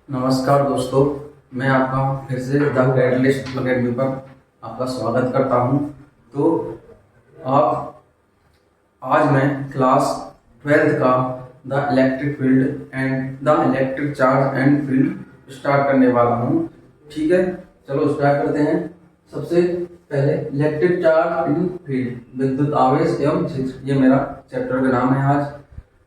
नमस्कार दोस्तों, मैं आपका फिर से द कैटलिस्ट अकेडमी पर आपका स्वागत करता हूं। तो आप आज मैं क्लास 12th का the electric field and the electric charge and field start करने वाला हूं। ठीक है, चलो स्टार्ट करते हैं। सबसे पहले इलेक्ट्रिक चार्ज एंड फील्ड, विद्युत आवेश एवं क्षेत्र, ये मेरा चैप्टर का नाम है आज।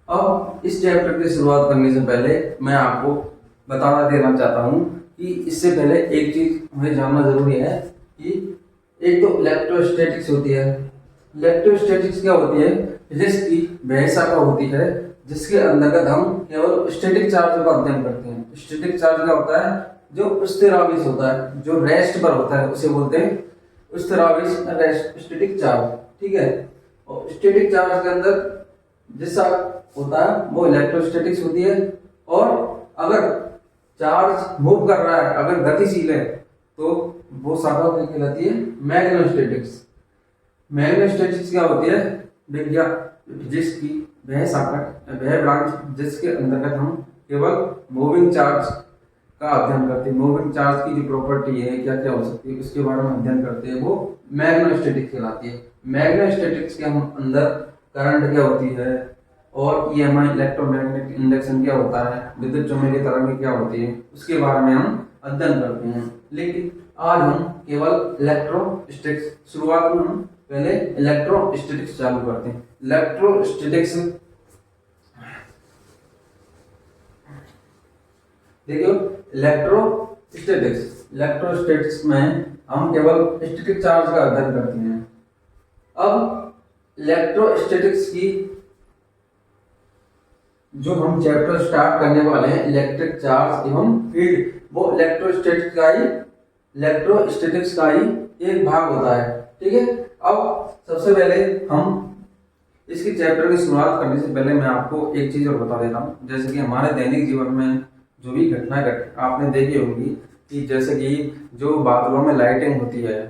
अब इस चैप्टर की शुरुआत करने से पहले मैं आपको बताना देना चाहता हूँ कि इससे पहले एक चीज हमें जानना जरूरी है कि एक तो इलेक्ट्रोस्टैटिक्स होती है। इलेक्ट्रोस्टैटिक्स क्या होती है? फिजिक्स की वह शाखा होती है जिसके अंतर्गत हम केवल स्टैटिक चार्ज का अध्ययन करते हैं। स्टैटिक चार्ज क्या होता है? जो स्थिरावेश होता है, जो रेस्ट पर होता है, उसे बोलते हैं स्थिरावेश, रेस्ट, स्टैटिक चार्ज। ठीक है, और स्टैटिक चार्ज के अंदर जिसका होता है वो इलेक्ट्रोस्टैटिक्स होती है। और अगर चार्ज मूव कर रहा है, अगर गतिशील है, तो वो शाखा क्या कहलाती है? मैग्नेटोस्टैटिक्स। मैग्नेटोस्टैटिक्स क्या होती है? विज्ञान फिजिक्स की वह शाखा, वह ब्रांच जिसके अंतर्गत हम केवल मूविंग चार्ज का अध्ययन करते हैं। मूविंग चार्ज की जो प्रॉपर्टी है, क्या क्या हो सकती है, उसके बारे में अध्ययन करते हैं, वो मैग्नेटोस्टैटिक्स कहलाती है। मैग्नेटोस्टैटिक्स के हम अंदर करंट क्या होती है, और ईएमआई इलेक्ट्रोमैग्नेटिक इंडक्शन क्या होता है, विद्युत चुम्बकीय तरंग क्या होती है, उसके बारे में हम अध्ययन करते हैं। लेकिन आज हम केवल इलेक्ट्रोस्टैटिक्स, शुरुआत में हम पहले इलेक्ट्रोस्टैटिक्स चालू करते हैं। इलेक्ट्रोस्टैटिक्स देखियो, इलेक्ट्रोस्टैटिक्स में हम केवल स्टैटिक चार्ज का अध्ययन करते हैं। अब इलेक्ट्रोस्टैटिक्स की जो हम चैप्टर स्टार्ट करने वाले हैं, इलेक्ट्रिक चार्ज एवं फील्ड, वो इलेक्ट्रोस्टैटिक्स का ही एक भाग होता है। ठीक है, अब सबसे पहले हम इसके चैप्टर की शुरुआत करने से पहले मैं आपको एक चीज और बता देता हूँ। जैसे कि हमारे दैनिक जीवन में जो भी घटनाएं आपने देखी होंगी कि जैसे कि जो बादलों में लाइटिंग होती है,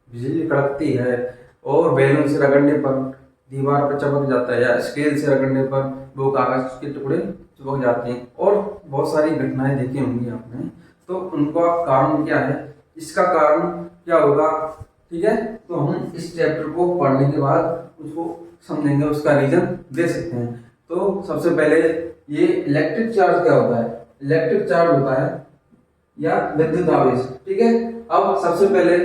बिजली कड़कती है, और बैलून से रगड़ने पर दीवार पर चमक जाता है, या स्केल से रगड़ने पर वो कागज के टुकड़े चिपक जाते हैं, और बहुत सारी घटनाएं देखी होंगी आपने। तो उनका कारण क्या है, इसका कारण क्या होगा? ठीक है, तो हम इस चैप्टर को पढ़ने के बाद उसको समझेंगे, उसका रीजन दे सकते हैं। तो सबसे पहले ये इलेक्ट्रिक चार्ज क्या होता है? इलेक्ट्रिक चार्ज होता है या विद्युत आवेश। ठीक है, अब सबसे पहले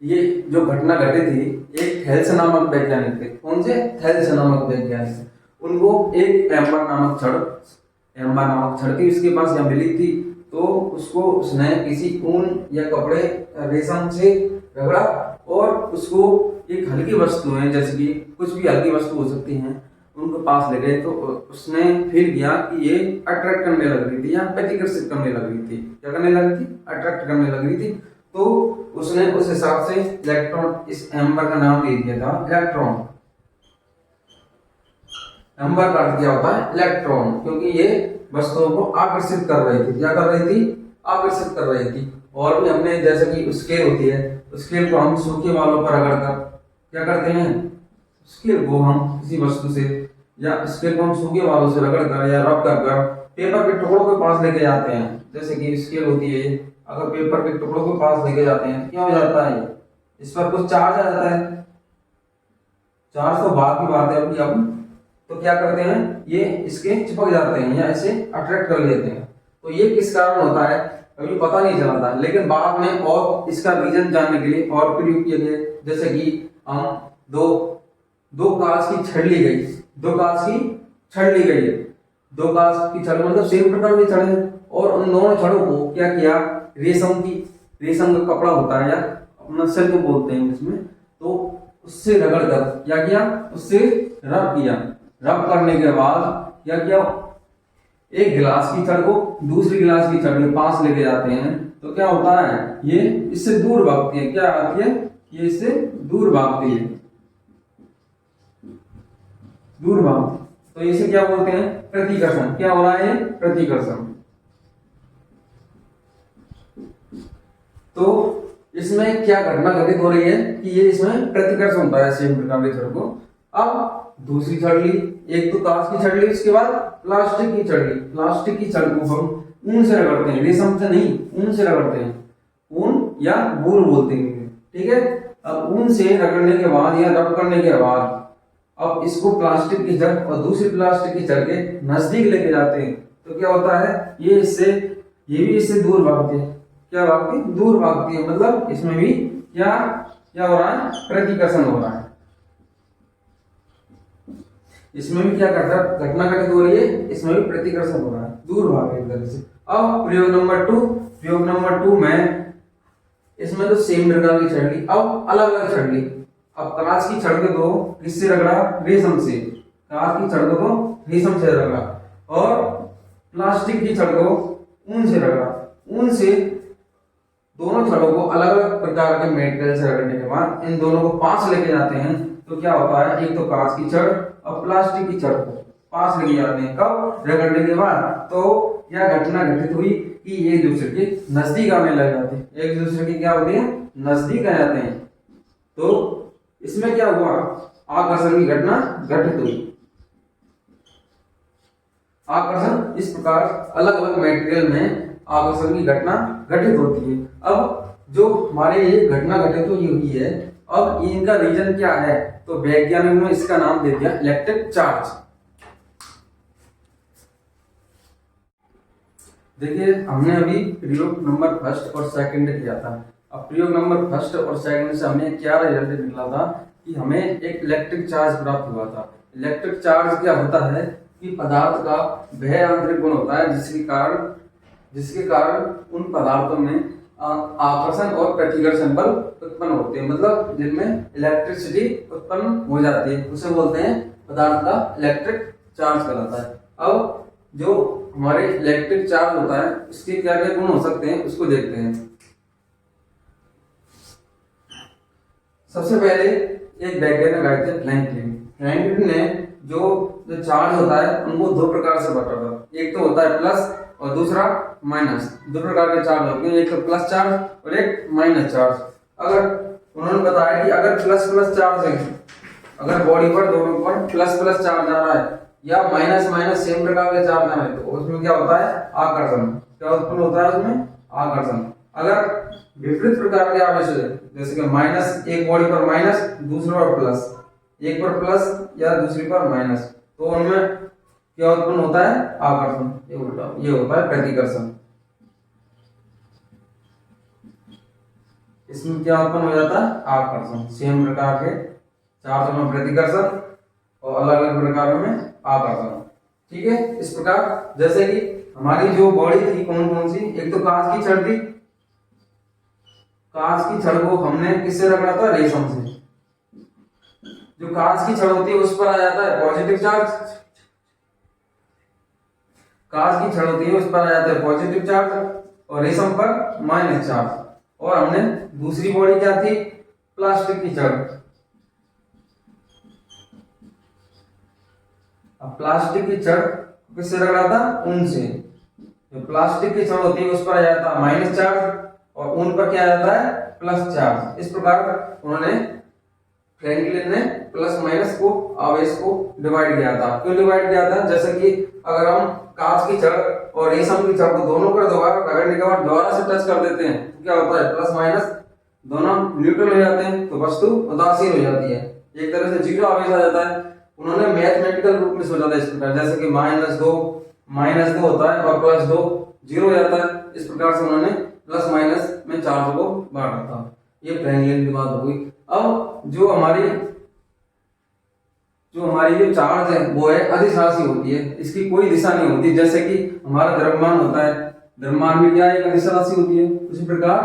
ये जो घटना घटी थी, एक थेल्स नामक वैज्ञानिक थे। कौन से? थेल्स नामक वैज्ञानिक। उनको एक एम्बर नामक छड़ थी उसके पास, यहाँ मिली थी। तो उसको उसने किसी ऊन या कपड़े, रेशम से रगड़ा, और उसको एक हल्की वस्तु है, जैसे कि कुछ भी हल्की वस्तु हो सकती है, उनके पास ले गए। तो उसने फील किया कि ये अट्रैक्ट करने लग रही थी, या प्रतिकर्षित करने लग रही थी। क्या करने लगी थी? अट्रैक्ट करने लग रही थी। तो उसने उस हिसाब से इलेक्ट्रॉन, इस एम्बर का नाम दे दिया था इलेक्ट्रॉन। एम्बर का अर्थ क्या होता है? इलेक्ट्रॉन, क्योंकि ये वस्तुओं को आकर्षित कर रही थी। क्या कर रही थी? आकर्षित कर रही थी। और भी हमने, जैसे कि स्केल होती है, स्केल को हम सूखे बालों पर रगड़कर क्या करते हैं? स्केल को हम किसी वस्तु से, या स्केल को हम सूखे बालों से रगड़कर या रब कर पेपर के टुकड़ों के पास लेके जाते हैं। जैसे कि स्केल होती है, अगर पेपर के टुकड़ों के पास लेके जाते हैं, क्या हो जाता है? इस पर कुछ चार्ज आ जाता है। चार्ज तो बाद की बात है अभी। अब तो क्या करते हैं, ये इसके चिपक जाते हैं, या इसे अट्रैक्ट कर लेते हैं। तो ये किस कारण होता है अभी पता नहीं चला था, लेकिन बाद में और इसका रीजन जानने के लिए और प्रयोग किए गए। जैसे कि हम दो कांच की छड़ ली गई, दो कांच की छड़ ली गई, दो कांच की छड़ मतलब सेम प्रकार की छड़ है, और उन दोनों छड़ों को क्या किया? रेशम का कपड़ा होता है, या अपना सिल्क बोलते हैं इसमें, तो उससे रगड़ कर क्या किया? उससे रब किया। रब करने के बाद क्या किया? एक गिलास की छड़ को दूसरी गिलास की छड़ के पास लेके जाते हैं, तो क्या होता है? ये इससे दूर भागती है। क्या आती है? ये इससे दूर भागती है, दूर भागती। तो इसे क्या बोलते हैं? प्रतिकर्षण। क्या हो रहा है? प्रतिकर्षण। तो इसमें क्या घटना घटित हो रही है कि ये इसमें प्रतिकर्षण होता है सेम प्रकार के छड़ को। अब दूसरी छड़ ली, एक तो कांच की छड़ ली, उसके बाद प्लास्टिक की छड़ ली। प्लास्टिक की छड़ को हम ऊन से रगड़ते हैं, रेशम से नहीं, ऊन से रगड़ते हैं, ऊन या वूल बोलते हैं, ठीक है। अब ऊन से रगड़ने के बाद या रब करने के बाद अब इसको प्लास्टिक की जड़ और दूसरी प्लास्टिक की जड़ के नजदीक लेके जाते हैं, तो क्या होता है, ये भी इससे दूर भागते हैं। क्या भागती है? दूर भागती है। मतलब इसमें भी क्या क्या हो रहा है, प्रतिकर्षण हो रहा है। इसमें भी क्या घटना घटित हो रही है, इसमें भी प्रतिकर्षण हो रहा है, दूर भाग रहे एक तरह से। अब प्रयोग नंबर 2 में इसमें तो सेम प्रकार की छड़ ली, अब अलग अलग छड़ ली। अब कांच की छड़ को किससे रगड़ा, रेशम से। कांच की छड़ को रेशम से रगड़ा और प्लास्टिक की छड़ को ऊन से रगड़ा। ऊन से दोनों छड़ों को अलग अलग प्रकार के मेटेरियल से रगड़ने के बाद इन दोनों को पास लेके जाते हैं, तो क्या होता है, एक तो कांच की छड़ और प्लास्टिक की छड़ को पास लेके जाते हैं। कब? रगड़ने के बाद। तो क्या घटना घटित हुई कि एक दूसरे के नजदीक आने लग जाते हैं, एक दूसरे के क्या होते हैं, नजदीक आ जाते हैं। तो इसमें क्या हुआ, आकर्षण की घटना घटित हुई। आकर्षण इस प्रकार अलग अलग मटेरियल में आकर्षण की घटना घटित होती है। अब जो हमारे ये घटना घटित हुई है, अब इनका रीजन क्या है, तो वैज्ञानिक ने इसका नाम दे दिया इलेक्ट्रिक चार्ज। देखिए, हमने अभी प्रयोग नंबर 1 और 2 किया था। अब प्रयोग नंबर 1 और 2 से हमें क्या रिजल्ट निकला था कि हमें एक इलेक्ट्रिक चार्ज प्राप्त हुआ था। इलेक्ट्रिक चार्ज क्या होता है कि पदार्थ का वह आंतरिक गुण होता है जिसके कारण उन पदार्थों में आकर्षण और प्रतिकर्षण बल उत्पन्न होते हैं, मतलब जिनमें इलेक्ट्रिसिटी उत्पन्न हो जाती है, उसे बोलते हैं पदार्थ का इलेक्ट्रिक चार्ज कहलाता है। अब जो हमारे इलेक्ट्रिक चार्ज होता है, इसके क्या क्या गुण हो सकते हैं उसको देखते हैं। सबसे पहले एक वैज्ञानिक आए थे फ्रैंकलिन ने जो चार्ज होता है उनको दो प्रकार से बांटा था। एक तो होता है प्लस और दूसरा माइनस। दो प्रकार के चार्ज होते हैं, एक तो प्लस चार्ज और एक माइनस चार्ज। अगर उन्होंने बताया कि अगर प्लस प्लस चार्ज है, अगर बॉडी पर दोनों पर प्लस प्लस चार्ज आ रहा है या माइनस माइनस सेम प्रकार के चार्ज आ रहे हैं, तो उसमें क्या होता है, आकर्षण। क्या उत्पन्न होता है उसमें, आकर्षण। अगर विपरीत प्रकार के आवेश है, जैसे कि माइनस, एक बॉडी पर माइनस दूसरे पर प्लस, एक पर प्लस या दूसरी पर माइनस, तो उनमें क्या उत्पन्न होता है, आकर्षण। ये होता है प्रतिकर्षण। इसमें क्या उत्पन्न हो जाता है, आकर्षण। सेम प्रकार के चार्ज में प्रतिकर्षण और अलग अलग प्रकारों में आकर्षण। ठीक है, इस प्रकार जैसे कि हमारी जो बॉडी थी कौन कौन सी, एक तो कांच की छड़ थी। कांच की छड़ को हमने किससे रगड़ा था, रेशम से। जो कांच की छड़ होती है उस पर आ जाता है पॉजिटिव चार्ज। कांच की छड़ होती है उस पर आ जाता है पॉजिटिव चार्ज और रेशम पर माइनस चार्ज। और हमने दूसरी बॉडी क्या थी, प्लास्टिक की छड़। अब प्लास्टिक की छड़ किससे रगड़ा था, ऊन से। जो प्लास्टिक की छड़ होती है उस पर आ जाता है माइनस चार्ज और ऊन पर क्या आ जाता है, प्लस चार्ज। इस प्रकार उन्होंने फ्रैंकलिन ने प्लस माइनस को, आवेश को डिवाइड किया था। क्यों डिवाइड किया था, जैसे कि अगर हम कांच की छड़ और रेशम की छड़ को दोनों पर दोबारा रगड़ने के बाद दोबारा से टच कर देते हैं, तो क्या होता है, प्लस माइनस दोनों न्यूट्रल हो जाते हैं, तो वस्तु उदासीन हो जाती है, एक तरह से जीरो आवेश आ जाता है। उन्होंने मैथमेटिकल रूप में सोचा था इस प्रकार, जैसे कि -2 होता है और +2 जीरो हो जाता है। इस प्रकार से उन्होंने प्लस माइनस में चार्ज को बांटा था। ये फ्रैंकलिन की बात हो गई। अब जो हमारी जो चार्ज है वो है अदिश राशि होती है, इसकी कोई दिशा नहीं होती। जैसे कि हमारा द्रव्यमान होता है, द्रव्यमान भी क्या है, एक अदिश राशि होती है, उसी प्रकार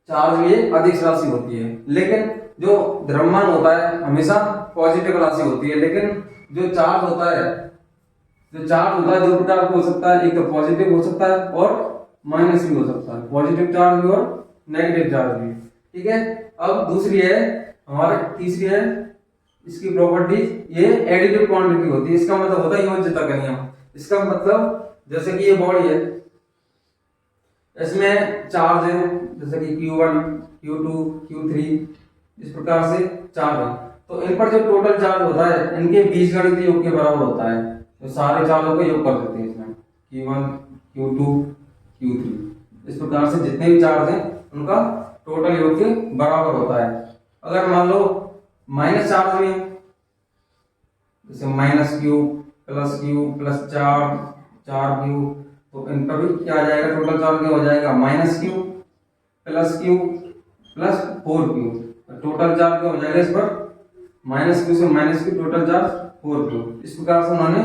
चार्ज भी एक अदिश राशि होती है। लेकिन जो द्रव्यमान होता है हमेशा पॉजिटिव राशि होती है, लेकिन जो चार्ज होता है दो प्रकार का हो सकता है, एक तो पॉजिटिव हो सकता है और माइनस भी हो सकता है, पॉजिटिव चार्ज भी और नेगेटिव चार्ज भी। ठीक है, अब दूसरी है हमारे, तीसरी है इसकी प्रॉपर्टी, ये एडिटिव क्वांटिटी होती है। इसका मतलब होता है योज्यता का नियम। इसका मतलब जैसे कि ये बॉडी है, इसमें चार्ज है जैसे कि Q1, Q2, Q3, इस प्रकार से चार्ज है, तो इन पर जो टोटल चार्ज होता है इनके बीजगणितीय योग के बराबर होता है। तो सारे चार्जों को योग कर देते हैं इसमें, Q1, Q2 Q3। इस प्रकार से जितने भी चार्ज हैं उनका टोटल योग के बराबर होता है। अगर मान लो माइनस चार्ज में जैसे -Q प्लस चार क्यू, तो इनका भी क्या आ जाएगा, टोटल चार्ज क्या हो जाएगा, -Q plus 4Q। Total charge क्या हो जाएगा इस पर, -Q से -Q, टोटल चार्ज 4Q। इस प्रकार से उन्होंने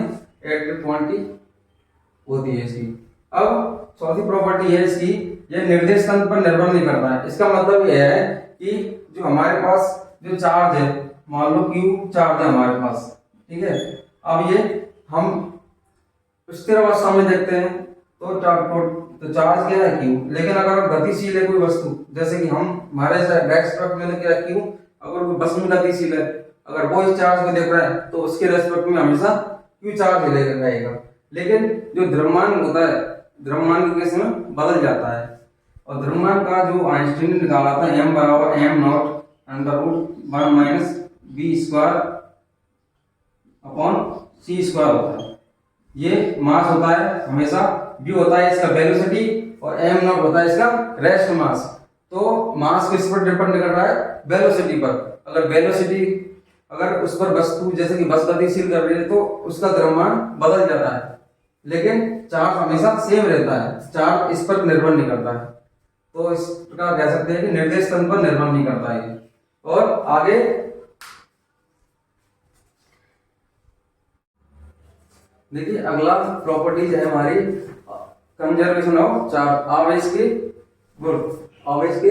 इलेक्ट्रिक क्वांटिटी होती है इसकी। अब चौथी प्रॉपर्टी है इसकी, यह निर्देश तंत्र पर निर्भर नहीं करता है। इसका मतलब यह है कि जो हमारे पास जो चार्ज है, मान लो Q चार्ज है हमारे पास, ठीक है। अब ये हम स्थिर अवस्था में देखते हैं तो चार्ज क्या है Q, लेकिन अगर गतिशील है कोई वस्तु, जैसे कि हम हमारे रेस्पेक्ट में क्या Q, अगर कोई वस्तु गतिशील है, अगर वो इस चार्ज को देख रहा है तो उसके रेस्पेक्ट में हमेशा Q चार्ज रहेगा। लेकिन जो द्रव्यमान होता है, द्रव्यमान के केस में बदल जाता है। और द्रव्यमान का जो आइंस्टीन ने निकाला था, m बराबर m0 √1 - v² अपॉन c² होता है। ये मास होता है हमेशा, v होता है इसका वेलोसिटी और m0 होता है इसका रेस्ट मास। तो मास किस पर डिपेंड कर रहा है, वेलोसिटी पर। अगर वेलोसिटी, अगर उस पर वस्तु जैसे कि बस गतिशील कर रही है तो उसका द्रव्यमान बदल जाता है, लेकिन चार्ज हमेशा सेम रहता है, चार्ज इस पर निर्भर नहीं करता है। तो इस प्रकार कह सकते हैं कि निर्देश तंत्र पर निर्भर नहीं करता है। और आगे देखिए, अगला प्रॉपर्टीज है हमारी कंजर्वेशन ऑफ चार्ज। आवेश के गुण, आवेश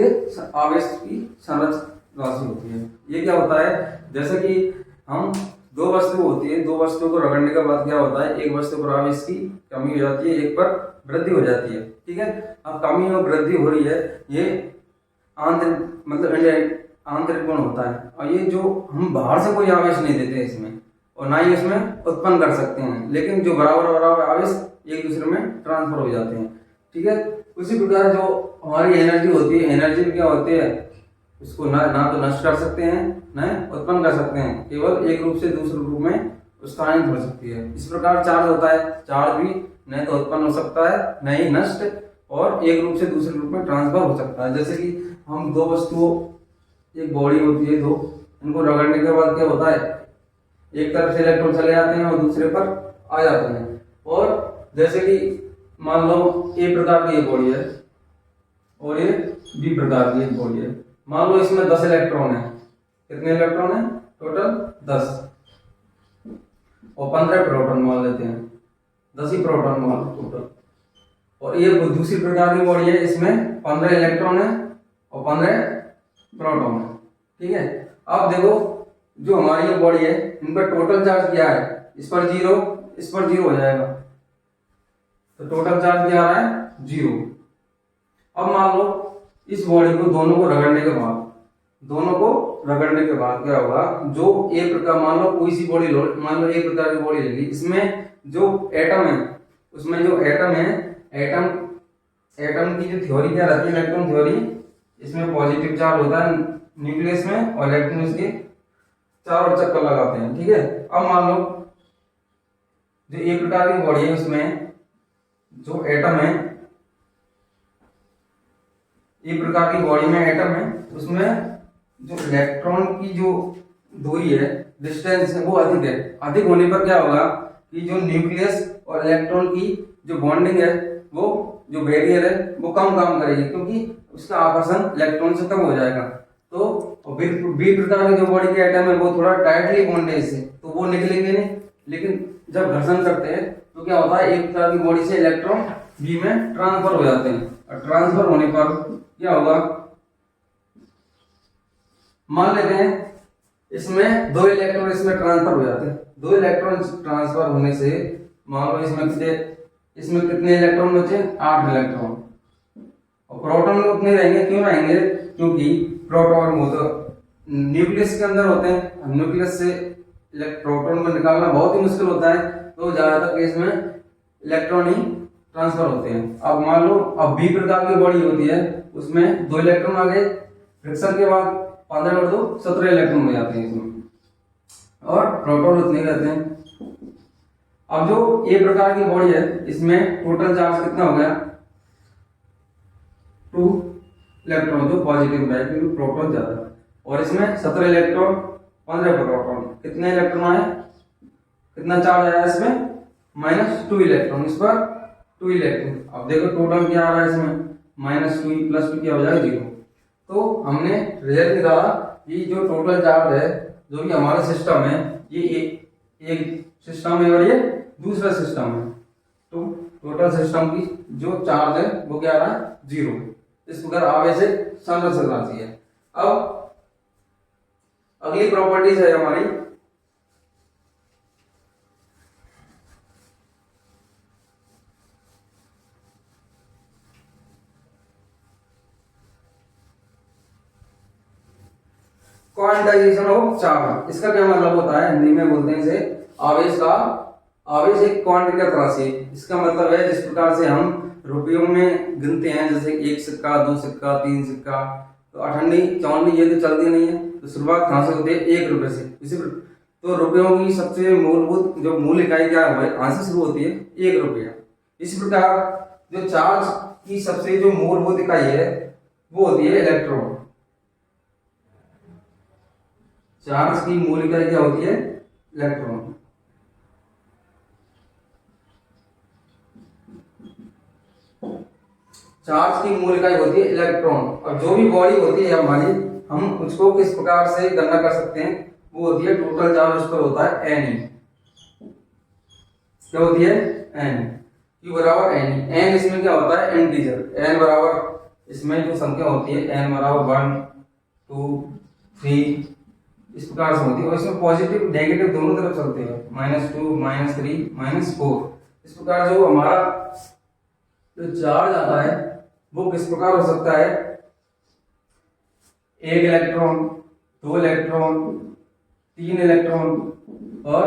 की संरक्षण राशि होती है। ये क्या होता है, जैसे कि हम दो वस्तु होती है, दो वस्तुओं को रगड़ने के बाद क्या होता है, एक वस्तु पर आवेश की कमी हो जाती है, एक पर वृद्धि हो जाती है, ठीक है। अब कमी और वृद्धि हो रही है, ये आंतरिक गुण होता है। और ये जो हम बाहर से कोई आवेश नहीं देते इसमें, और ना ही इसमें उत्पन्न कर सकते हैं, लेकिन जो बराबर आवेश एक दूसरे में ट्रांसफर हो जाते हैं, ठीक है। उसी प्रकार जो हमारी एनर्जी होती है, एनर्जी क्या होती है, उसको ना तो नष्ट कर सकते हैं, न उत्पन्न कर सकते हैं, केवल एक रूप से दूसरे रूप में स्थानांतरित हो सकती है। इस प्रकार चार्ज होता है, चार्ज भी न तो उत्पन्न हो सकता है, न ही नष्ट, और एक रूप से दूसरे रूप में ट्रांसफर हो सकता है। जैसे कि हम दो वस्तुओं, एक बॉडी होती है दो, इनको रगड़ने के बाद क्या होता है, एक तरफ से इलेक्ट्रॉन चले जाते हैं और दूसरे पर आ जाते हैं। और जैसे कि मान लो ए प्रकार की एक बॉडी है और ये बी प्रकार की एक बॉडी है। मान लो इसमें 10 इलेक्ट्रॉन है, कितने इलेक्ट्रॉन है, टोटल 10, और 15 प्रोटॉन मान लेते हैं, 10 ही प्रोटॉन मान लो टोटल। और ये दूसरी प्रकार की बॉडी है, इसमें 15 इलेक्ट्रॉन है और 15 प्रोटॉन है, ठीक है। अब देखो, जो हमारी ये बॉडी है, इन पर टोटल चार्ज क्या है, इस पर 0, इस पर 0 हो जाएगा, तो टोटल चार्ज क्या आ रहा है, 0। अब मान लो इस बॉडी को, दोनों को रगड़ने के बाद क्या होगा, जो एक प्रकार, मान लो कोई सी बॉडी लो, मान लो एक प्रकार की बॉडी ले ली, इसमें जो एटम है, उसमें जो एटम है, एटम की जो थ्योरी क्या रहती है, इलेक्ट्रॉन थ्योरी, इसमें पॉजिटिव चार्ज होता है न्यूक्लियस में, और इलेक्ट्रॉन इसके चारों चक्कर लगाते हैं, ठीक है। अब मान लो जो एक प्रकार की बॉडी है, उसमें जो एटम है, एक प्रकार की बॉडी में एटम है, उसमें जो इलेक्ट्रॉन की जो दूरी है, डिस्टेंस है, वो अधिक है। अधिक होने पर क्या होगा कि जो न्यूक्लियस और इलेक्ट्रॉन की जो बॉन्डिंग है, वो जो बैरियर है, वो कम काम करेगी, क्योंकि उसका आकर्षण इलेक्ट्रॉन से कम हो जाएगा। तो बी प्रकार की जो बॉडी के एटम है, वो थोड़ा टाइटली बॉन्ड है इससे, तो वो निकलेंगे नहीं। लेकिन जब घर्षण करते हैं तो क्या होता है, एक प्रकार की बॉडी से इलेक्ट्रॉन बी में ट्रांसफर हो जाते हैं, और ट्रांसफर होने पर क्या होगा, मान लेते हैं इसमें 2 इलेक्ट्रॉन इसमें ट्रांसफर हो जाते हैं। 2 इलेक्ट्रॉन ट्रांसफर होने से मान लो इसमें कितने इलेक्ट्रॉन बचे, 8 इलेक्ट्रॉन। और प्रोटॉन में उतने रहेंगे, क्यों रहेंगे, क्योंकि प्रोटॉन वो तो न्यूक्लियस के अंदर होते हैं, न्यूक्लियस से प्रोटॉन को निकालना बहुत ही मुश्किल होता है, तो ज्यादातर केस में इलेक्ट्रॉन ही ट्रांसफर होते हैं। अब मान लो, अब बी प्रकार की बॉडी होती है, उसमें 2 इलेक्ट्रॉन आ गए, फ्रिक्शन के बाद 15 और 2 17 इलेक्ट्रॉन हो जाते हैं इसमें, और प्रोटॉन उतने रहते हैं। अब जो ए प्रकार की बॉडी है इसमें टोटल चार्ज कितना हो गया, 2 इलेक्ट्रॉन जो पॉजिटिव है क्योंकि प्रोटॉन ज्यादा है, और इसमें 17 इलेक्ट्रॉन 15 प्रोटॉन, कितने इलेक्ट्रॉन आए, कितना चार्ज आया इसमें, -2 इलेक्ट्रॉन, इस पर 2 इलेक्ट्रॉन। अब देखो टोटल क्या आ रहा है इसमें, -2 + 2 क्या हो जाएगा 0। तो हमने रिजल्ट निकाला कि जो टोटल चार्ज है जो कि हमारा सिस्टम है ये एक सिस्टम है और ये दूसरा सिस्टम है, तो टोटल सिस्टम की जो चार्ज है वो क्या आ रहा है 0। इस प्रकार आवेशित संरक्षक राशि है। अब अगली प्रॉपर्टीज है हमारी क्वांटाइजेशन ऑफ चार्ज। इसका क्या मतलब होता है, हिंदी में बोलते हैं इसे आवेश एक क्वांटिगत राशि। इसका मतलब है जिस प्रकार से हम रुपयों में गिनते हैं, जैसे 1 सिक्का 2 सिक्का 3 सिक्का, तो अठन्नी चौन्नी ये तो चलती नहीं है, तो शुरुआत कहां से होती है 1 रुपए से। इसी तो रुपयों की सबसे मूलभूत जो मूल इकाई क्या है कहां से शुरू होती है 1 रुपया। इसी प्रकार जो चार्ज की सबसे जो मूलभूत इकाई है वो होती है इलेक्ट्रॉन। चार्ज की मूल इकाई क्या होती है इलेक्ट्रॉन। चार्ज की मूल इकाई होती है इलेक्ट्रॉन, और जो भी बॉडी होती है हमारी हम उसको किस प्रकार से गणना कर सकते हैं, वो होती है टोटल चार्ज उस पर होता है N। क्या होती है N, Q बराबर N। N इसमें क्या होता है इंटीजर, N बराबर इसमें जो संख्या होती है N बराबर 1 2 3 इस प्रकार से होती है, और इसमें पॉजिटिव नेगेटिव दोनों तरफ चलते हैं, -2 -3 -4। इस प्रकार जो हमारा जो चार्ज आता है वो किस प्रकार हो सकता है, 1 इलेक्ट्रॉन 2 इलेक्ट्रॉन 3 इलेक्ट्रॉन और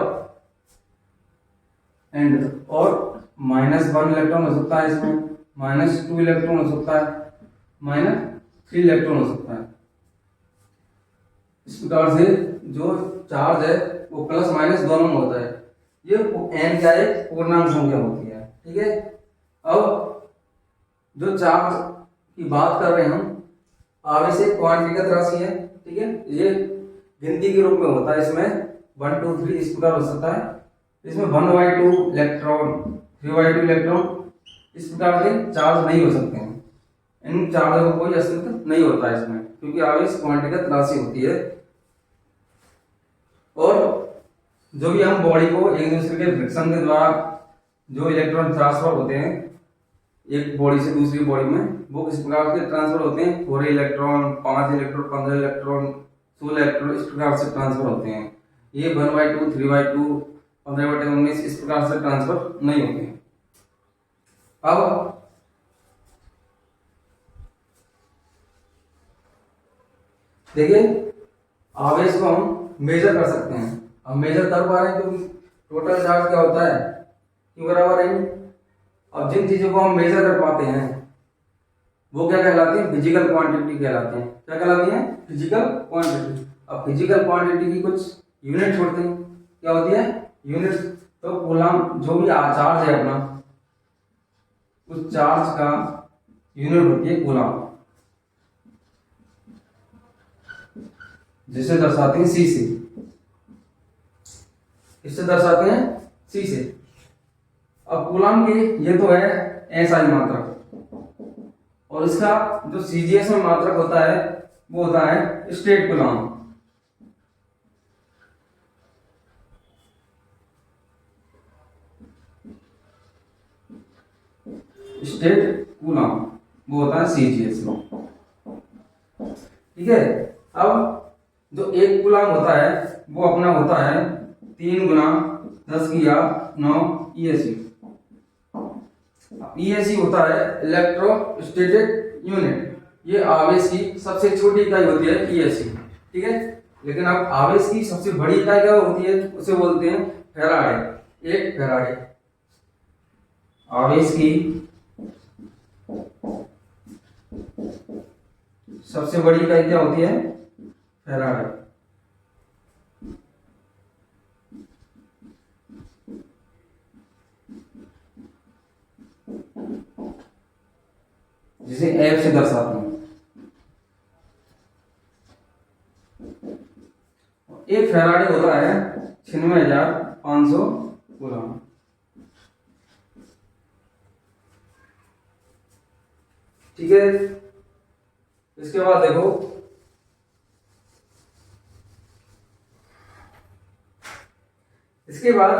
-1 इलेक्ट्रॉन हो सकता है, इसमें -2 इलेक्ट्रॉन हो सकता है, -3 इलेक्ट्रॉन हो सकता है। इस प्रकार से जो चार्ज है वो प्लस माइनस दोनों में होता है। ये n क्या है पूर्णांक संख्या होती है, ठीक है। अब जो चार्ज की बात कर रहे हैं हम, आवेश एक क्वांटिगत राशि है, ठीक है। ये गिनती के रूप में होता है, इसमें 1 2 3 इस प्रकार हो सकता है। इसमें 1/2 इलेक्ट्रॉन 3/2 इलेक्ट्रॉन इस प्रकार के चार्ज नहीं हो सकते हैं। इन चार्जों का कोई अस्तित्व नहीं होता है इसमें, क्योंकि आवेश क्वांटिगत राशि होती है। और जो भी हम बॉडी को एक दूसरे के फ्रिक्शन के द्वारा जो इलेक्ट्रॉन ट्रांसफर होते हैं एक बॉडी से दूसरी बॉडी में, वो किस प्रकार के ट्रांसफर होते हैं, 4 इलेक्ट्रॉन 5 इलेक्ट्रॉन 15 इलेक्ट्रॉन 16 इलेक्ट्रॉन इस प्रकार से ट्रांसफर होते हैं। ये 1/2 3/2 15/19 इस प्रकार से ट्रांसफर नहीं होते हैं। अब देखिए आवेश को हम मेजर कर सकते हैं। हम मेजर कर पा रहे हैं क्योंकि टोटल चार्ज क्या होता है Q बराबर N। अब जिन चीजों को हम मेजर कर पाते हैं वो क्या कहलाती है, फिजिकल क्वांटिटी कहलाते हैं। क्या कहलाती है, फिजिकल क्वांटिटी। अब फिजिकल क्वांटिटी की कुछ यूनिट होते हैं, क्या होती है यूनिट। तो कूलम जो भी चार्ज है अपना, उस चार्ज का यूनिट होती है कूलम, जिसे दर्शाते हैं C से। इससे दर्शाते हैं C से। अब कूलम की ये तो है SI मात्रक, और इसका जो CGS में मात्रक होता है वो होता है स्टेट कूलम। स्टेट कूलम वो होता है CGS में, ठीक है। अब जो एक कूलम होता है वो अपना होता है 3 × 10⁻⁹ ESU। ESU होता है इलेक्ट्रोस्टैटिक यूनिट। ये आवेश की सबसे छोटी इकाई होती है ESU, ठीक है। लेकिन अब आवेश की सबसे बड़ी इकाई क्या होती है, उसे बोलते हैं फैराडे। 1 फैराडे। आवेश की सबसे बड़ी इकाई क्या होती है, फैराडे। जिसे F से दर्शाते हैं। एक फैराडे होता है 96,500 कूलम। ठीक है, इसके बाद देखो इसके बाद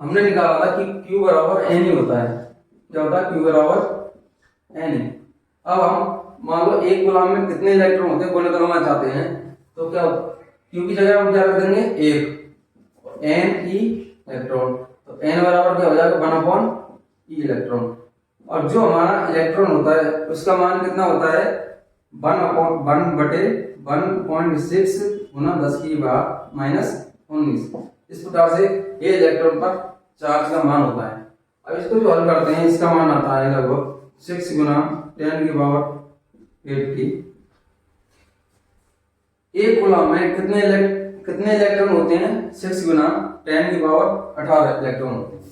हमने निकाला था कि Q बराबर एन ही होता है। क्या होता है? Q बराबर एन ही। अब हम मान लो एक गुलाम में कितने इलेक्ट्रॉन होते हैं गुणा करना चाहते हैं, तो क्या Q की जगह हम क्या कर देंगे? एक, एन ई इलेक्ट्रॉन, तो एन बराबर क्या हो जाएगा? 1/e electron. और जो हमारा इलेक्ट्रॉन होता है उसका मान कितना होता है? 1/1/1.6 गुना 10⁻⁻⁰। इस प्रकार से ये इलेक्ट्रॉन पर चार्ज का मान होता है। अब इसको जो हल करते हैं इसका मान आता है लगभग 6 गुना 10⁻⁸। एक कूलम में कितने इलेक्ट्रॉन होते हैं? 6 गुना 10⁻18 इलेक्ट्रॉन होते हैं।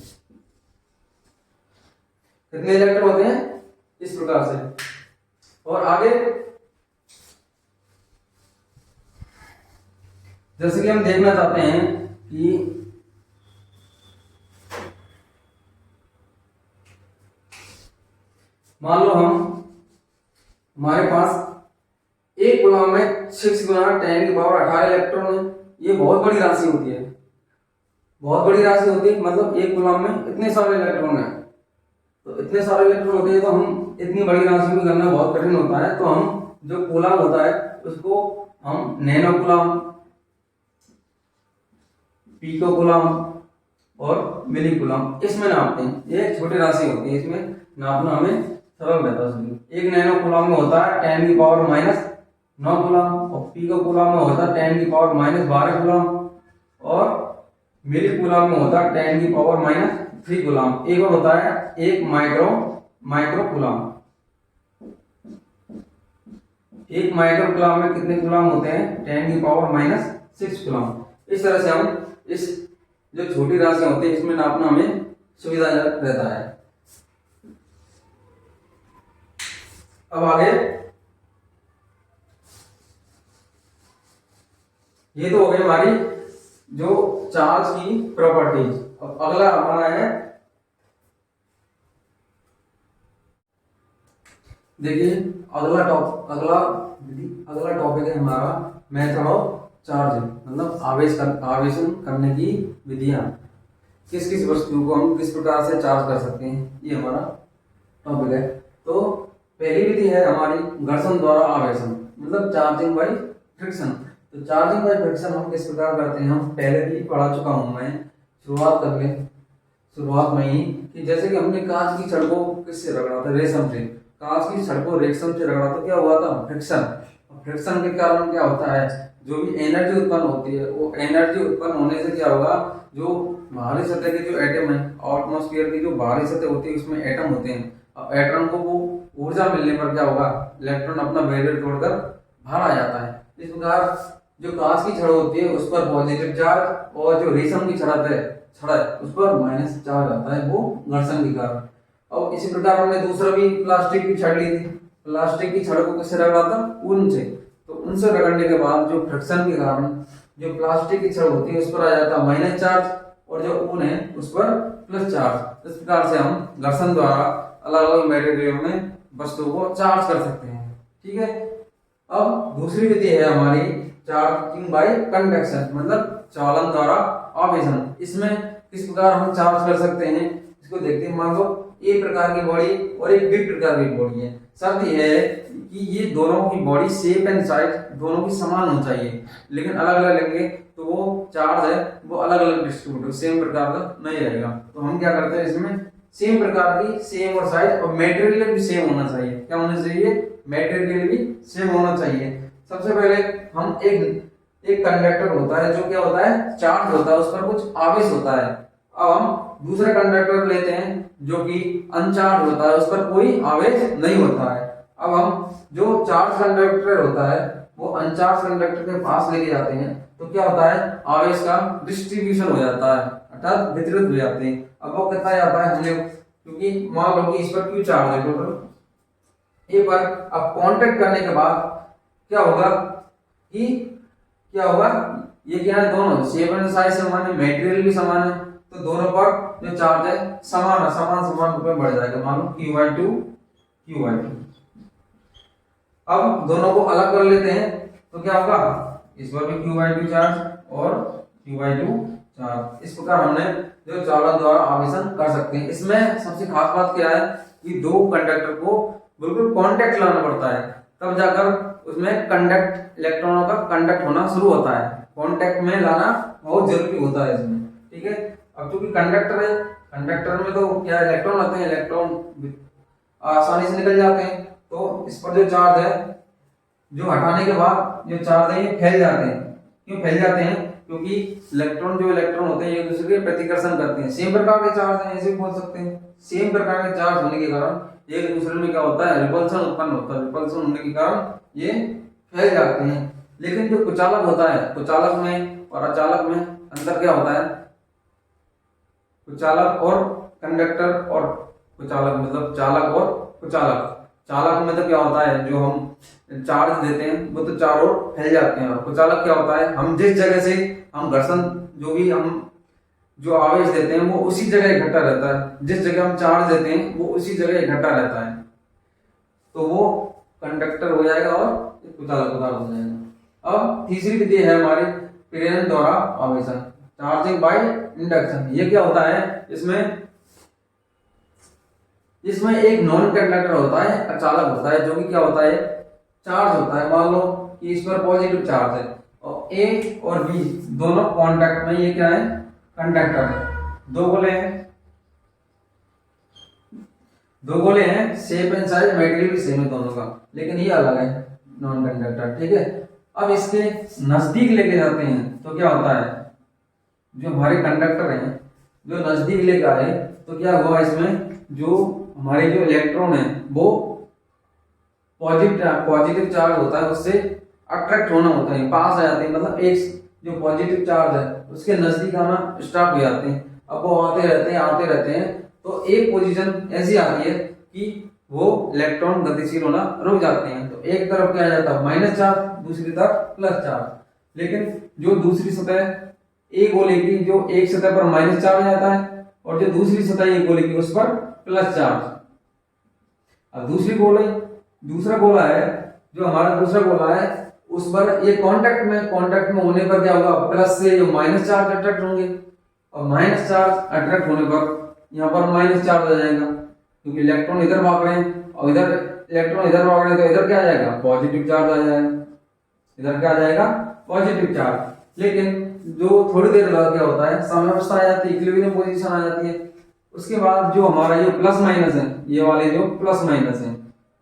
कितने इलेक्ट्रॉन होते हैं? इस प्रकार से। और आगे जैसे कि हम देखना चाहते हैं कि मान लो हमारे पास एक गुलाम में 6 गुना 10⁻18 इलेक्ट्रॉन है। ये बहुत बड़ी राशि होती है, बहुत बड़ी राशि होती है। मतलब एक गुलाम में इतने सारे इलेक्ट्रॉन है, तो इतने सारे इलेक्ट्रॉन होते हैं तो हम इतनी बड़ी राशि में करना बहुत कठिन होता है। तो हम जो कूलम होता है उसको हम नैनो कूलम, पिको कूलम और मिली कूलम इसमें नापते हैं। ये छोटी राशि होती है, इसमें नापना हमें सरल रहता है। एक नैनो कूलम में होता है 10⁻⁹ कूलम, और पिको कूलम में होता है 10⁻⁻12 कूलम, और मिली कूलम में होता है 10⁻³ कूलम। एक और होता है एक माइक्रो कूलम। एक माइक्रो कूलम में कितने कूलम होते हैं? 10⁻⁻6 कूलम। इस तरह से हम इस जो छोटी राशि होती है इसमें नापना हमें सुविधा रहता है। अब आगे ये तो हो गई हमारी जो चार्ज की प्रॉपर्टीज। अब अगला हमारा है, देखिए अगला टॉपिक है हमारा मेथड ऑफ चार्जिंग, मतलब आवेशन करने की विधियां। किस किस वस्तु को हम किस प्रकार से चार्ज कर सकते हैं, ये हमारा टॉपिक है। तो पहली विधि है हमारी घर्षण द्वारा आवेशन, मतलब चार्जिंग बाय फ्रिक्शन। तो चार्जिंग बाय फ्रिक्शन हम किस प्रकार करते हैं, हम पहले भी पढ़ा चुका हूं मैं। शुरुआत में ही कि जैसे कि हमने कांच की छड़ को किससे रगड़ा था? रेशम से। कांच की छड़ को रेशम से रगड़ा तो क्या हुआ था? फ्रिक्शन। फ्रिक्शन के कारण क्या होता है? जो भी एनर्जी उत्पन्न होती है, वो एनर्जी उत्पन्न होने से क्या होगा? जो बाहरी सतह के जो एटम है, एटमॉस्फेयर की जो बाहरी सतह होती है उसमें एटम होते हैं। अब एटम को वो ऊर्जा मिलने पर क्या होगा? इलेक्ट्रॉन अपना बैरियर तोड़कर बाहर आ जाता है। इस प्रकार जो कांच की छड़ होती है उस पर पॉजिटिव चार्ज, और जो रेशम की छड़ है उस पर माइनस चार्ज आता है, वो घर्षण के कारण। और इसी प्रकार हमने दूसरा भी प्लास्टिक की छड़ ली थी। प्लास्टिक की छड़ को किससे रगड़ा था? ऊन से। तो उनसे रगड़ने के बाद जो फ्रिक्शन के कारण जो प्लास्टिक की छड़ होती है उस पर आ जाता है माइनस चार्ज, और जो ऊन है उस पर प्लस चार्ज। इस प्रकार से हम घर्षण द्वारा अलग अलग मटेरियल में वस्तुओं को चार्ज कर सकते हैं। ठीक है। अब दूसरी विधि है हमारी चार्जिंग बाय कन्वेक्शन, मतलब चालन द्वारा आवेशन। इसमें किस प्रकार हम चार्ज कर सकते हैं इसको देखते हैं। मान लो ए प्रकार की बॉडी और एक बी प्रकार की बॉडी है। शर्त यह है कि ये दोनों की बॉडी शेप एंड साइज दोनों की समान होनी चाहिए, लेकिन अलग अलग लेंगे तो वो चार्ज है वो अलग अलग डिस्ट्रीब्यूट सेम प्रकार का नहीं रहेगा। तो हम क्या करते हैं, इसमें सेम प्रकार की सेम और साइज और मेटेरियल भी सेम होना चाहिए। क्या होना चाहिए? मेटेरियल भी सेम होना चाहिए। सबसे पहले हम एक कंडक्टर होता है जो क्या होता है? चार्ज होता है, उस पर कुछ आवेश होता है। अब हम दूसरा कंडक्टर लेते हैं जो कि अनचार्ज होता है, उस पर कोई आवेश नहीं होता है। अब हम जो चार्ज कंडक्टर होता है वो अनचार्ज कंडक्टर के पास लेके जाते हैं, तो क्या होता है? आवेश का डिस्ट्रीब्यूशन हो जाता है, अर्थात वितरित हो जाते हैं। अब वो कितना जाता है हमने, क्योंकि मान लो कि इस पर क्यू चार्ज है टोटल, ए पर अब कांटेक्ट करने के बाद क्या होगा कि क्या होगा, ये क्या है, दोनों शेप एंड साइज समान है, मटेरियल भी समान है, तो दोनों पर जो चार्ज है समान समान रूप में बढ़ जाएगा। मान लो Q/2 Q/2। अब दोनों को अलग कर लेते हैं तो क्या होगा, इस पर भी Q/2 चार्ज और Q/2 चार्ज। इस प्रकार हमने जो चालक द्वारा आवेशन कर सकते हैं। इसमें सबसे खास बात क्या है कि दो कंडक्टर को बिल्कुल कांटेक्ट लाना पड़ता है, तब जाकर उसमें कंडक्ट इलेक्ट्रॉनों का कंडक्ट होना शुरू होता है। कांटेक्ट में लाना बहुत जरूरी होता है इसमें, ठीक है। अब चूंकि कंडक्टर है, कंडक्टर में तो क्या इलेक्ट्रॉन आते हैं, इलेक्ट्रॉन आसानी से निकल जाते हैं, तो इस पर जो चार्ज है, जो हटाने के बाद जो चार्ज है ये फैल जाते हैं। क्यों फैल जाते हैं? क्योंकि इलेक्ट्रॉन होते हैं एक दूसरे के प्रतिकर्षण करते हैं। सेम प्रकार के चार्ज हैं, ऐसे बोल सकते हैं। सेम प्रकार के चार्ज होने के कारण एक दूसरे में क्या होता है, रिपल्सन उत्पन्न होता है। रिपल्सन होने के कारण ये फैल जाते हैं। लेकिन जो कुचालक होता है, कुचालक में और अचालक में अंतर क्या होता है? कुचालक और कंडक्टर और कुचालक मतलब चालक और कुचालक। चालक में तो क्या होता है, जो हम चार्ज देते हैं वो तो चारों ओर फैल जाते हैं। और कुचालक क्या होता है, हम जिस जगह से हम घर्षण जो भी हम जो आवेश देते हैं वो उसी जगह इकट्ठा रहता है। जिस जगह हम चार्ज देते हैं वो उसी जगह इकट्ठा रहता है, तो वो कंडक्टर हो जाएगा और कुचालक पदार्थ हो जाएगा। अब तीसरी विधि है हमारी प्रेरण द्वारा आवेशन, चार्जिंग बाय इंडक्शन। ये क्या होता है, इसमें एक नॉन कंडक्टर होता है, अचालक होता है, जो कि क्या होता है, चार्ज होता है। मान लो कि इस पर पॉजिटिव चार्ज है और ए और बी दोनों कांटेक्ट में, ये क्या है, कंडक्टर है। दो गोले हैं, शेप एंड साइज मटेरियल भी सेम है दोनों का, लेकिन ये अलग है, नॉन कंडक्टर, ठीक है। अब इसके नजदीक लेके जाते हैं तो क्या होता है, जो हमारे कंडक्टर हैं जो नजदीक लेके आए तो क्या हुआ, इसमें जो हमारे जो इलेक्ट्रॉन है वो पॉजिटिव चार्ज होता है, उससे अट्रैक्ट होना होता है, पास आ जाते हैं। मतलब एक जो पॉजिटिव चार्ज है उसके नजदीक आना स्टार्ट हो जाते हैं। अब वो आते रहते हैं तो एक पोजीशन ऐसी आती है कि वो इलेक्ट्रॉन गतिशील होना रुक जाते हैं। तो एक तरफ क्या आ जाता है, माइनस चार्ज, दूसरी तरफ प्लस चार्ज। लेकिन जो दूसरी सतह ए गोले की, जो एक सतह पर माइनस चार्ज आता है और जो दूसरी सतह ए गोले की उस पर प्लस चार्ज। अब दूसरा गोला है, जो हमारा दूसरा गोला है उस पर ये कांटेक्ट में होने पर क्या होगा, प्लस से जो माइनस चार्ज अट्रैक्ट होंगे और माइनस चार्ज अट्रैक्ट होने पर यहाँ पर माइनस चार्ज आ जाएगा, क्योंकि इलेक्ट्रॉन इधर भाग रहे हैं और इलेक्ट्रॉन इधर भाग रहे हैं, तो इधर क्या आ जाएगा, पॉजिटिव चार्ज आ जाएगा। इधर क्या आ जाएगा, पॉजिटिव चार्ज। लेकिन जो थोड़ी देर बाद क्या होता है, साम्यावस्था आ जाती है, इक्विलिब्रियम पोजीशन आ जाती है। उसके बाद जो हमारा ये प्लस माइनस है, ये वाले जो प्लस माइनस है,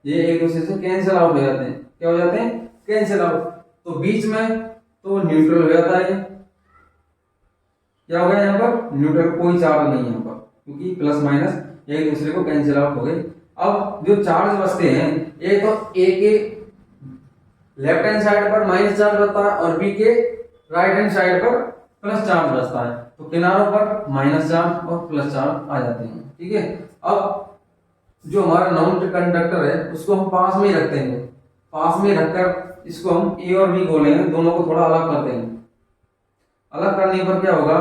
ये एक दूसरे से कैंसिल आउट हो जाते हैं। क्या हो जाते हैं, कैंसिल आउट। तो बीच में तो न्यूट्रल हो जाता है। क्या हो गया, यहाँ पर न्यूट्रल, कोई चार्ज नहीं यहाँ पर, क्योंकि प्लस माइनस एक दूसरे को कैंसिल आउट हो गए। अब जो चार्ज बचते हैं, एक तो ए के लेफ्ट हैंड साइड पर माइनस चार्ज रहता है और बी के राइट हैंड साइड पर प्लस चार्ज बचता है। तो किनारों पर माइनस चार्ज और प्लस चार्ज आ जाते हैं, ठीक है। अब जो हमारा नॉन कंडक्टर है उसको हम पास में ही रखते हैं। पास में रखकर इसको हम ए और बी गोले हैं, दोनों को थोड़ा अलग करते हैं। अलग करने पर क्या होगा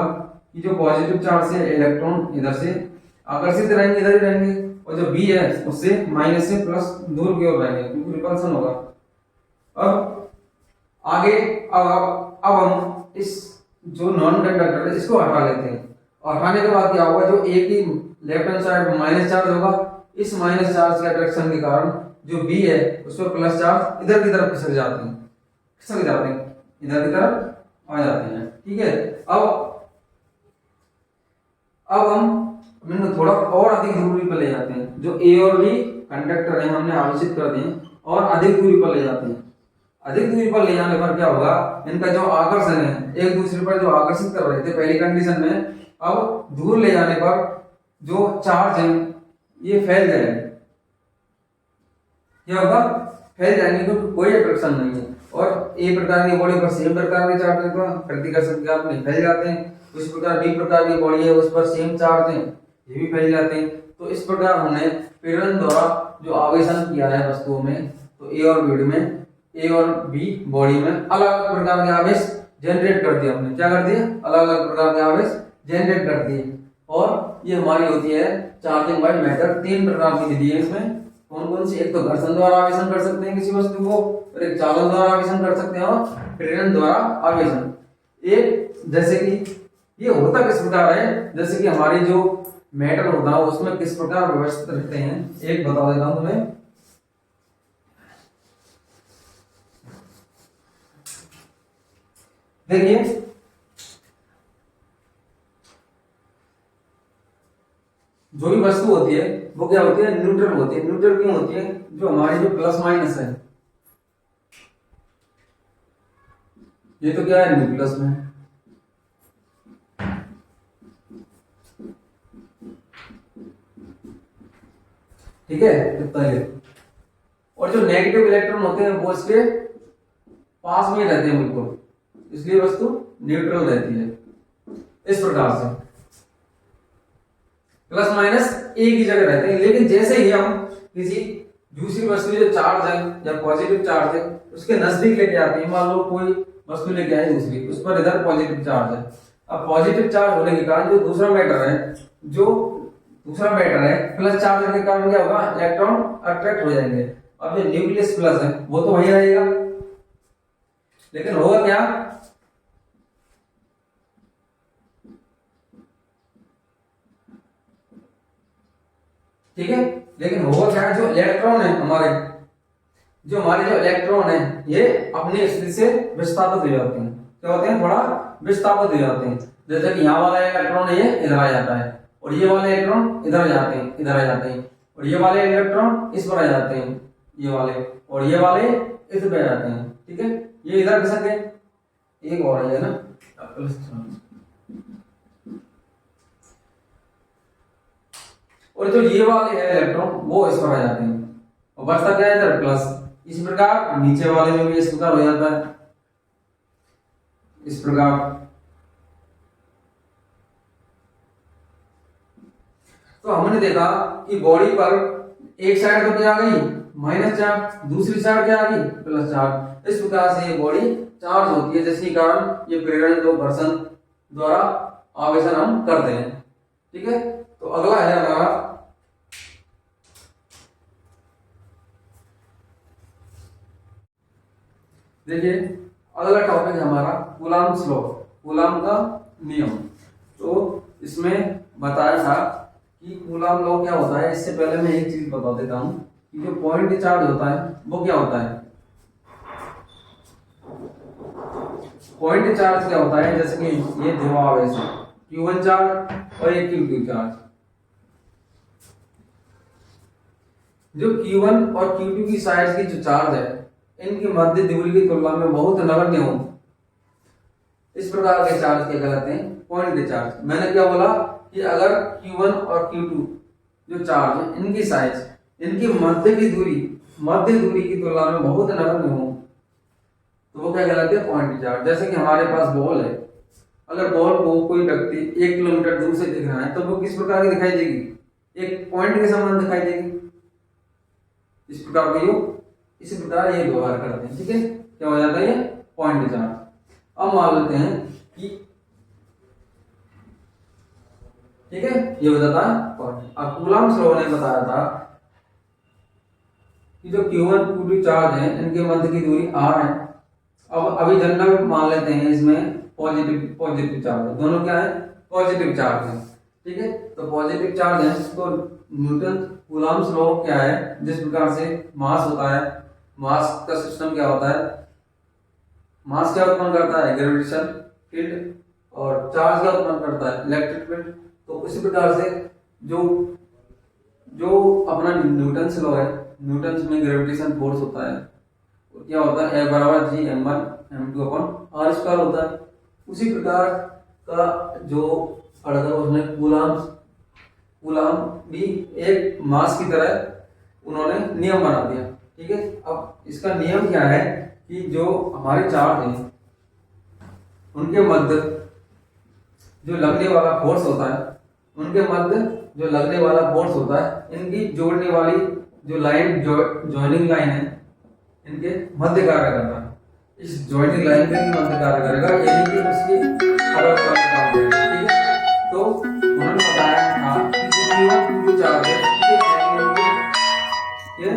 कि जो पॉजिटिव चार्ज से इलेक्ट्रॉन इधर से आकर्षित रहेंगे, इधर ही रहेंगे, और जो बी है उससे माइनस से प्लस दूर की ओर रहेंगे, क्योंकि रिपल्सन होगा। अब आगे अब हम इस जो नॉन कंडक्टर है इसको हटा लेते हैं, और हटाने के बाद क्या होगा, जो ए की left hand side minus charge होगा, इस माइनस चार्ज के अट्रैक्शन के कारण जो बी है उस पर प्लस चार्ज इधर की तरफ खिसक जाते हैं, इधर की तरफ आ जाते हैं, ठीक है। अब हम थोड़ा और अधिक दूरी पर ले जाते हैं। जो ए और बी कंडक्टर है हमने आवेशित कर दिए और अधिक दूरी पर ले जाते हैं। अधिक दूरी पर ले जाने पर क्या होगा, इनका जो आकर्षण है, एक दूसरे पर जो आकर्षित कर रहे थे पहली कंडीशन में, अब दूर ले जाने पर जो चार्ज है ये फैल जाएंगे। क्या होगा, फैल जाएंगे, क्योंकि कोई अट्रैक्शन नहीं है। और ए प्रकार की बॉडी पर सेम प्रकार के चार्ज है तो प्रतिकर्षण के कारण नहीं फैल जाते हैं। उस प्रकार बी प्रकार की बॉडी है उस पर सेम चार्ज है, ये भी फैल जाते हैं। तो इस प्रकार हमने प्रेरण द्वारा जो आवेशन किया है वस्तुओं में, तो ए और बी में, ए और बी बॉडी में अलग अलग प्रकार के आवेश जनरेट कर दिए हमने। क्या कर दिए? अलग अलग प्रकार के आवेश जनरेट कर दिए। और ये हमारी होती है चार्जिंग बाय मैटर। 3 प्रकार की विधि है इसमें। कौन कौन सी? एक तो घर्षण द्वारा आवेशन कर सकते हैं किसी वस्तु को, और एक चालन द्वारा आवेशन कर सकते हैं, और प्रेरण द्वारा आवेशन। एक जैसे कि ये होता किस प्रकार है, जैसे कि हमारी जो मेटल होता है उसमें किस प्रकार व्यवस्थित रहते हैं, एक बता देता हूं तुम्हें। देखिए, जो भी वस्तु होती है वो क्या होती है? न्यूट्रल होती है। न्यूट्रल क्यों होती है? जो हमारी जो प्लस माइनस है, ये तो क्या है? न्यूक्लियस में। ठीक है, इतना ही। और जो नेगेटिव इलेक्ट्रॉन होते हैं वो इसके पास में रहते हैं बिल्कुल, इसलिए वस्तु न्यूट्रल रहती है। इस प्रकार से प्लस माइनस एक ही जगह रहते हैं। लेकिन जैसे ही हम किसी दूसरी वस्तु जो चार्ज है या पॉजिटिव चार्ज है उसके नजदीक लेके आते हैं, मान लो कोई वस्तु लेके आए दूसरी, उस पर इधर पॉजिटिव चार्ज है। अब पॉजिटिव चार्ज होने के कारण जो दूसरा मैटर है प्लस चार्ज होने के कारण क्या होगा? इलेक्ट्रॉन अट्रैक्ट हो जाएंगे। अब जो न्यूक्लियस प्लस है वो तो वही रहेगा, लेकिन होगा क्या? ठीक है, लेकिन होगा क्या? जो इलेक्ट्रॉन है जो इलेक्ट्रॉन है ये अपनी स्थिति से विस्थापित हो जाते हैं। क्या होते हैं? थोड़ा विस्थापित हो जाते हैं। जैसे कि यहाँ वाला इलेक्ट्रॉन है ये इधर आ जाता है, और ये वाले इलेक्ट्रॉन इधर आ जाते हैं, और ये वाले इलेक्ट्रॉन इस पर आ जाते हैं, ये वाले, और ये वाले इस पे आ जाते हैं। ठीक है, ये इधर खिसक गए। एक और है ना, और जो ये वाले है इलेक्ट्रॉन वो इस पर आ जाते हैं, और बचता क्या है? इधर प्लस। इस प्रकार नीचे वाले में भी इस प्रकार हो जाता है, इस प्रकार। तो हमने देखा कि बॉडी पर एक साइड तो क्या आ गई? माइनस चार्ज, दूसरी साइड क्या आ गई? Plus charge. इस प्रकार से ये बॉडी चार्ज होती है, जिसके कारण ये प्रेरण जो घर्षण द्वारा आवेशन हम करते हैं। ठीक है, तो अगला है हमारा देखिए, अगला टॉपिक है हमारा कूलाम्स लॉ, कूलाम का नियम। तो इसमें बताया था कि कूलाम लॉ क्या होता है। इससे पहले मैं एक चीज बता देता हूं कि जो पॉइंट चार्ज होता है वो क्या होता है। पॉइंट चार्ज क्या होता है? जैसे कि ये ध्रुव आवेश है Q1 चार्ज और एक Q2 चार्ज। जो Q1 और Q2 की साइड की जो चार्ज है इनकी मध्य दूरी की तुलना में बहुत नगण्य हो, इस प्रकार के चार्ज क्या कहलाते हैं? पॉइंट के चार्ज। मैंने क्या बोला कि अगर Q1 और Q2 जो चार्ज है इनकी साइज, इनकी मध्य दूरी की तुलना में बहुत नगण्य हो, तो वो क्या कहलाते हैं? Point charge. जैसे कि हमारे पास बॉल है, अगर बॉल को कोई व्यक्ति 1 किलोमीटर दूर से देख रहा है तो वो किस प्रकार की दिखाई देगी? एक पॉइंट के समान दिखाई देगी। इस प्रकार का इसी प्रकार ये व्यवहार करते हैं। ठीक है, क्या हो जाता है? ये पॉइंट चार्ज। अब मान लेते हैं कि ठीक है, ये हो जाता है पॉइंट। अब कूलाम्स लॉ ने बताया था कि जो Q1 Q2 चार्ज है इनके मध्य की दूरी r है। अब अभी जनरल मान लेते हैं इसमें पॉजिटिव चार्ज है, दोनों क्या है? पॉजिटिव चार्ज है। ठीक है, तो पॉजिटिव चार्ज है तो न्यूटन कूलाम्स लॉ क्या है? जिस प्रकार से मास होता है, मास का सिस्टम क्या होता है? मास क्या उत्पन्न करता है? ग्रेविटेशन फील्ड, और चार्ज क्या उत्पन्न करता है? Electric field. तो इसी प्रकार से जो अपना न्यूटन लॉ है, न्यूटन में ग्रेविटेशन फोर्स होता है क्या होता है? F बराबर G m1 m2 upon r square होता है। उसी प्रकार का जो अड़ता उसमें कूलाम भी एक मास की तरह उन्होंने नियम बना दिया। ठीक है, अब इसका नियम क्या है कि जो हमारे चार्ज हैं उनके मध्य जो लगने वाला फोर्स होता है, इनकी जोड़ने वाली जो लाइन ज्वाइनिंग लाइन है इनके मध्य कार्य करता है। इस ज्वाइनिंग लाइन के मध्य कार्य करेगा, यानी कि उसकी खबर का काम करेगा। ठीक है, तो उन्होंने बताया था कि जो Q1 Q2 चार्ज है ये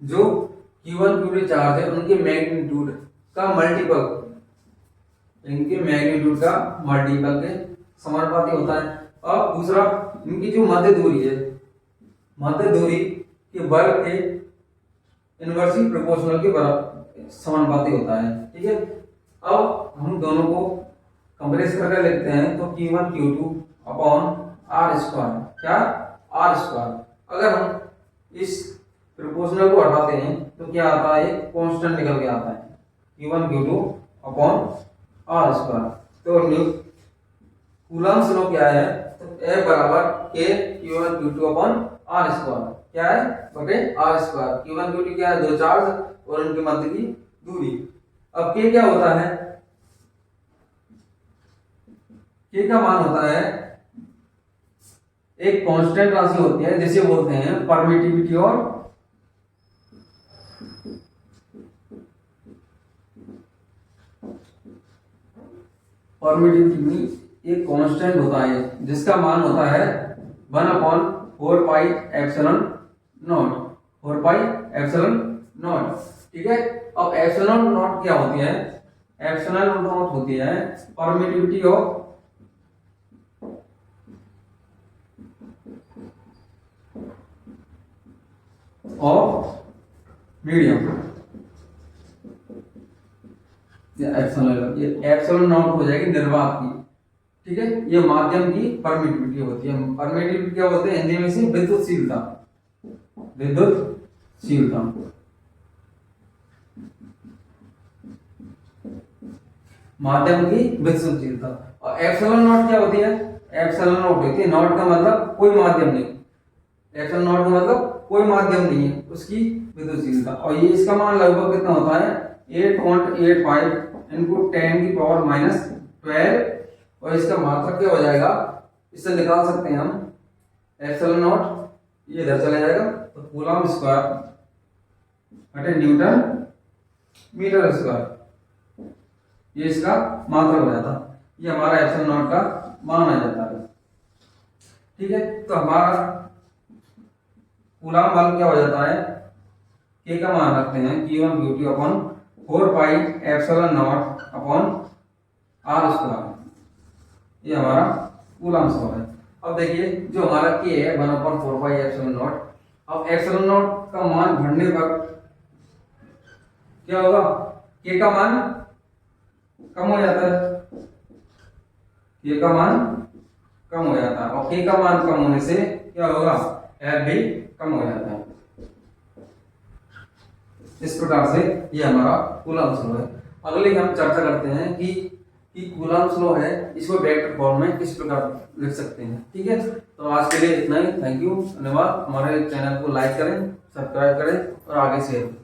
जो Q1 Q2 चार्ज है उनके मैग्नीट्यूड का मल्टीपल, इनके मैग्नीट्यूड का मल्टीपल के समानुपाती होता है। अब दूसरा, इनकी जो मध्य दूरी है, मध्य दूरी के वर्ग के इनवर्सली प्रोपोर्शनल के बराबर समानुपाती होता है। ठीक है, अब हम दोनों को कंप्रेस करके लिखते हैं तो Q1 Q2 upon R square, क्या आर स्क्वायर। अगर हम इस प्रोपोर्शनल को हटाते हैं तो क्या आता है, कांस्टेंट निकल के आता है, Q1 Q2 upon R square. तो कूलम्ब्स लॉ क्या है, तो F बराबर K Q1 Q2 upon R square, क्या है बटे आर स्क्वायर। Q1 Q2 क्या है, दो चार्ज और उनके मध्य की दूरी। अब K क्या होता है, K का मान होता है एक कांस्टेंट राशि होती है जिसे बोलते हैं परमिटिविटी और एक कांस्टेंट होता है जिसका मान होता है 1/4 पाई epsilon not, 4 pi epsilon not. ठीक है, अब एप्सिलॉन नॉट क्या होती है, एप्सिलॉन नॉट होती है परमिटिविटी ऑफ मीडियम। ये एप्सिलॉन नॉट हो जाएगी निर्वात की। ठीक है, ये माध्यम की परमिटिविटी होती है। परमिटिविटी क्या बोलते हैं हिंदी में से, विद्युतशीलता, विद्युतशीलता। माध्यम की विद्युतशीलता। और एप्सिलॉन नॉट क्या होती है, एप्सिलॉन नॉट होती है, नॉट का मतलब कोई माध्यम नहीं, एप्सिलॉन नॉट का मतलब कोई माध्यम नहीं है, उसकी विद्युतशीलता। और ये इसका मान लगभग कितना होता है, 8.85 इनटू 10 की पावर माइनस 12। और इसका मात्रक क्या हो जाएगा, इससे निकाल सकते हैं हम एप्सिलॉन नॉट, ये इधर चला जाएगा तो कूलम्ब स्क्वायर बटे न्यूटन मीटर स्क्वायर, ये इसका मात्रक हो जाता है। ये हमारा एप्सिलॉन नॉट का मान आ जाता है। ठीक है, तो हमारा कूलम्ब बल क्या हो जाता है, K का मान रखते हैं Q1 Q2 upon 4 pi epsilon not upon R square, ये हमारा कूलम्ब लॉ है। अब देखिए जो हमारा K है 1/4 पाई एप्सिलॉन नॉट। अब एप्सिलॉन नॉट का मान बढ़ने पर क्या होगा, K का मान कम हो जाता है, K का मान कम हो जाता है। और K का मान कम होने से क्या होगा, F भी कम हो जाता है। इस प्रकार से ये हमारा कूलम्ब लॉ है। अगले हम चर्चा करते हैं कि कूलम्ब लॉ है, इसको वेक्टर फॉर्म में किस प्रकार लिख सकते हैं। ठीक है, तो आज के लिए इतना ही। थैंक यू, धन्यवाद। हमारे चैनल को लाइक करें, सब्सक्राइब करें और आगे शेयर करें।